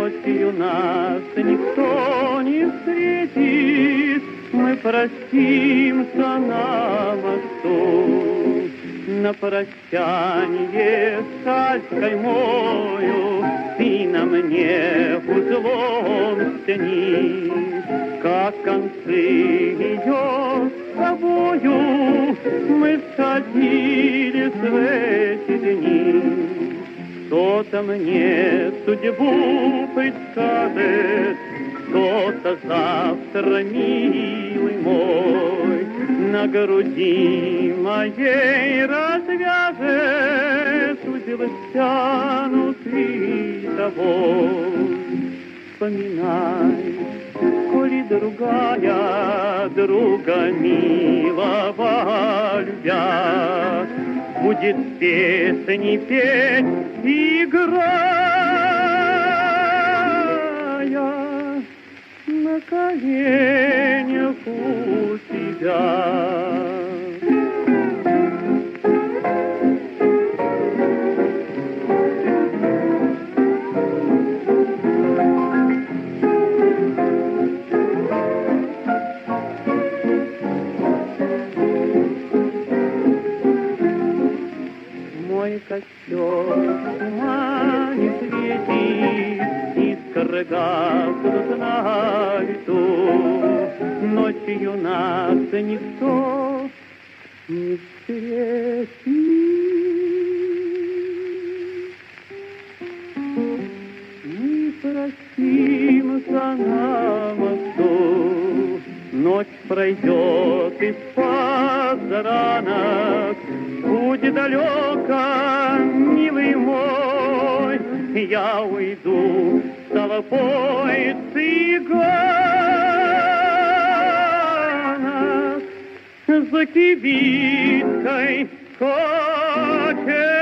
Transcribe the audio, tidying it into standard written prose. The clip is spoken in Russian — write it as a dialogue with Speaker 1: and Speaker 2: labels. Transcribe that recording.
Speaker 1: Ночью нас никто не встретит, мы простимся на мосту. На прощанье шаль каймою ты на мне узлом стяни, как концы ее с тобою мы сходились в эти дни. Кто-то мне судьбу предскажет, кто-то завтра, милый мой, на груди моей развяжет узел стянутый тобой. Вспоминай, коли другая друга милого любя, будет песни петь, играя на коленях у тебя. Мой костер ума не светит, искры гаснут на ветру. Ночью нас никто не встретит. Мы простимся на мосту, ночь пройдет из-под ранок. Будь далеко, милый мой, я уйду с толпой цыганок за кибиткой кочет.